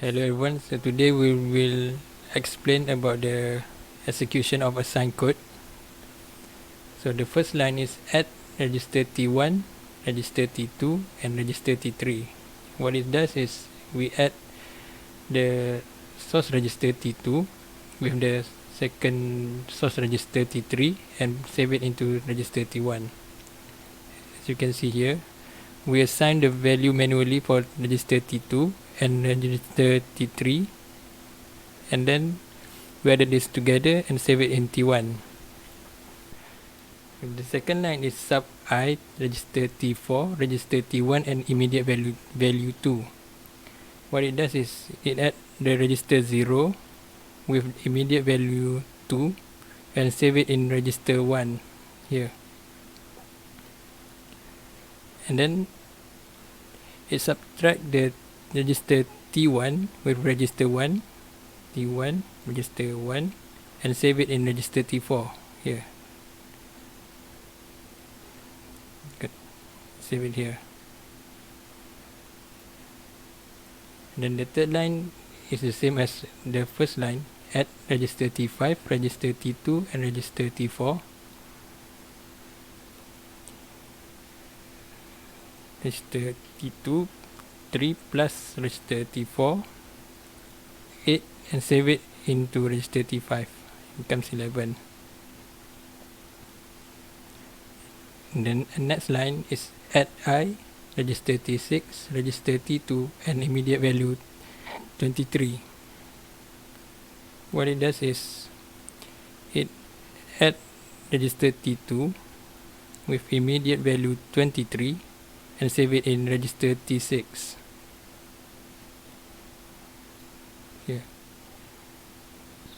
Hello everyone, so today we will explain about the execution of assigned code. So the first line is add register T1, register T2 and register T3. What it does is we add the source register T2 with the second source register T3 and save it into register T1. As you can see here, we assign the value manually for register T2 and register T3, and then we added this together and save it in T1. The second line is sub I, register T4, register T1 and immediate value 2. What it does is it add the register 0 with immediate value 2 and save it in register 1 here. And then it subtract the register T1 with register 1, T1, register 1 and save it in register T4 here. Good. Save it here. And then the third line is the same as the first line. Add register T5, register T2 and register T4. Register T2 3 plus register T4 8 and save it into register T5. It becomes 11. And then the next line is add I, register T6, register T2 and immediate value 23. What it does is it add register T2 with immediate value 23 and save it in register T6 here.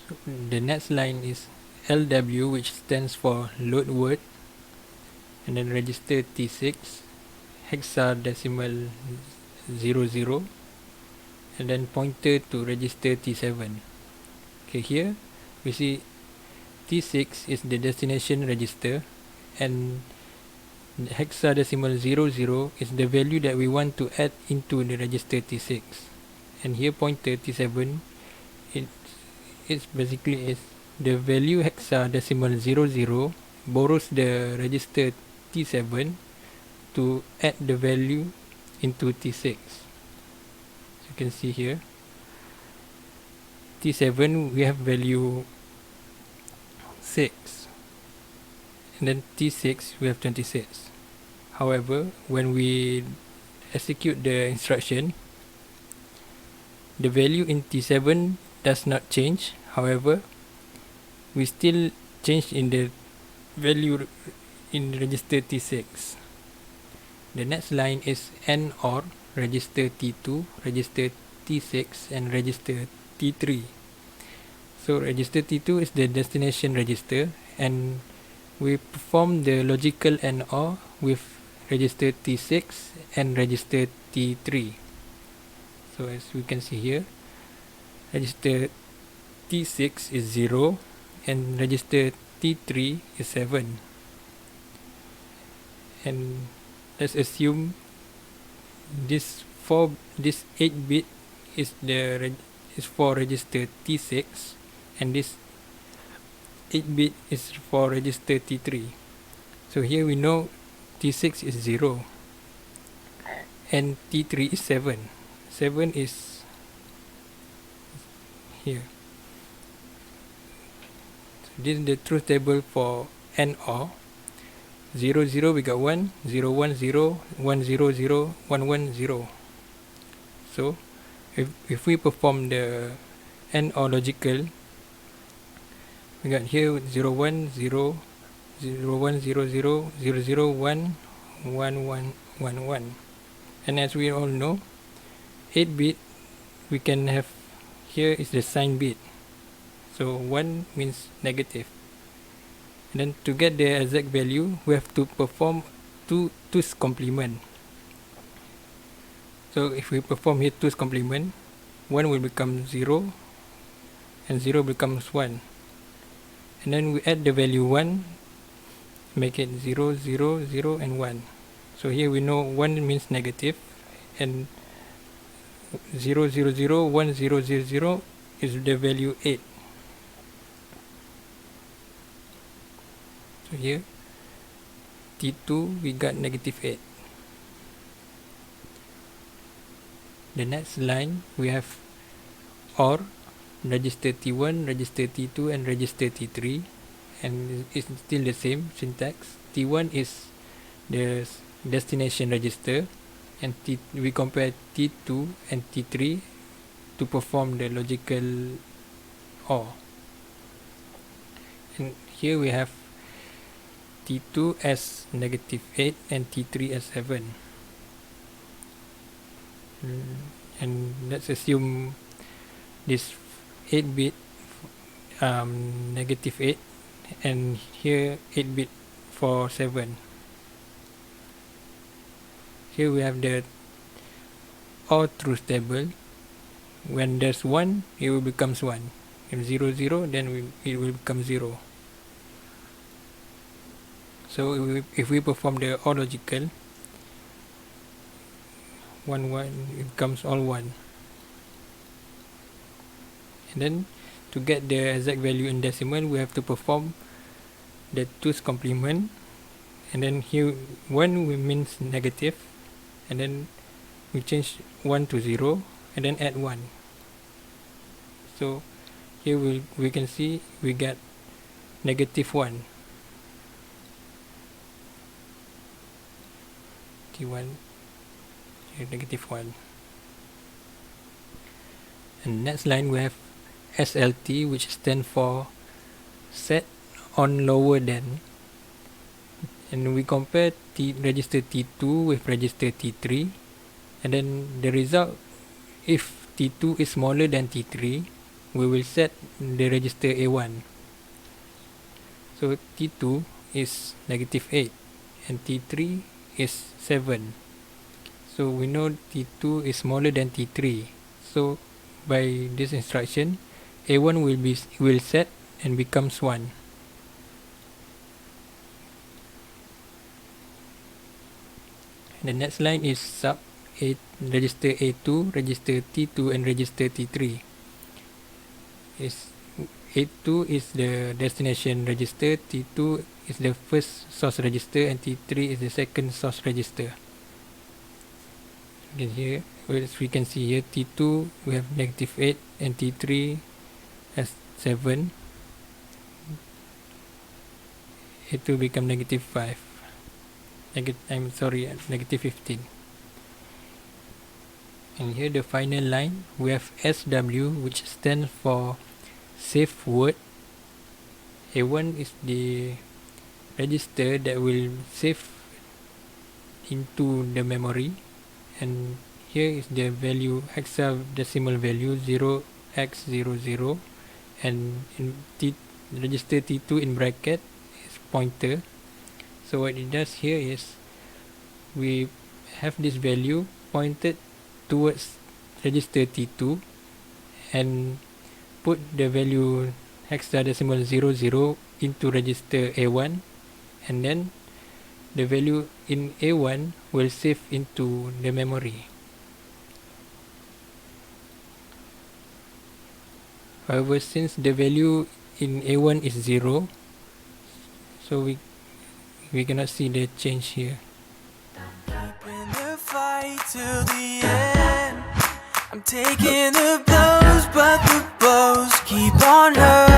So the next line is LW, which stands for load word, and then register T6 hexadecimal 00 and then pointer to register T7. Okay, here we see T6 is the destination register and hexadecimal 00 is the value that we want to add into the register T6, and here pointer T7 it's basically is the value hexadecimal 00 borrows the register T7 to add the value into T6. So you can see here T7 we have value 6 and then T6 we have 26. However, when we execute the instruction, the value in T7 does not change. However, we still change in the value in register T6. The next line is AND OR register T2, register T6 and register T3. So register T2 is the destination register and we perform the logical AND OR with register T6 and register T3. So as we can see here, register T6 is 0 and register T3 is 7. And let's assume this 8-bit is for register T6 and this 8-bit is for register T3. So here we know T6 is 0 and T3 is 7. 7 is here. So this is the truth table for AND OR. 0 0 we got 1, 0 1 0, 1 0 0, 1 1 0. So if we perform the AND OR logical, we got here 0 1 0, 0 1 0 0, 0 0 1, 1 1 1 1. And as we all know, 8-bit we can have here is the sign bit. So 1 means negative. And then to get the exact value, we have to perform 2's complement. So if we perform here 2's complement, 1 will become 0 and 0 becomes 1. And then we add the value 1, make it 0 0 0 and 1. So here we know 1 means negative and 0001000 is the value 8. So here T2 we got negative 8. The next line we have OR register T1, register T2 and register T3, and it's still the same syntax. T1 is the destination register, and we compare T2 and T3 to perform the logical OR. And here we have T2 as negative 8 and T3 as 7. And let's assume this 8-bit negative 8, and here 8-bit for 7. Here we have the OR truth table. When there's 1, it will becomes 1. If 0, 0, then it will become 0. So if we perform the OR logical, 1, 1, it becomes all 1. And then to get the exact value in decimal, we have to perform the 2's complement. And then here 1 means negative, and then we change 1 to 0 and then add 1. So here we can see we get negative 1. T1 here negative 1. And next line we have SLT, which stands for set on lower than, and we compare register T2 with register T3, and then the result, if T2 is smaller than T3, we will set the register A1. So T2 is negative 8 and T3 is 7. So we know T2 is smaller than T3. So by this instruction, A1 will set and becomes 1. The next line is sub register A2, register T2 and register T3. A2 is the destination register, T2 is the first source register, and T3 is the second source register. Again here, as we can see here, T2 we have negative 8 and T3 has 7. A2 become negative 5. Negative 15. And here the final line, we have SW, which stands for safe word. A1 is the register that will save into the memory, and here is the value, hexadecimal value 0x00, and in register T2 in bracket is pointer. So what it does here is we have this value pointed towards register T2 and put the value hexadecimal 00 into register A1, and then the value in A1 will save into the memory. However, since the value in A1 is 0, so we cannot see the change here. Till the end, I'm taking the blows, but the blows keep on hurting.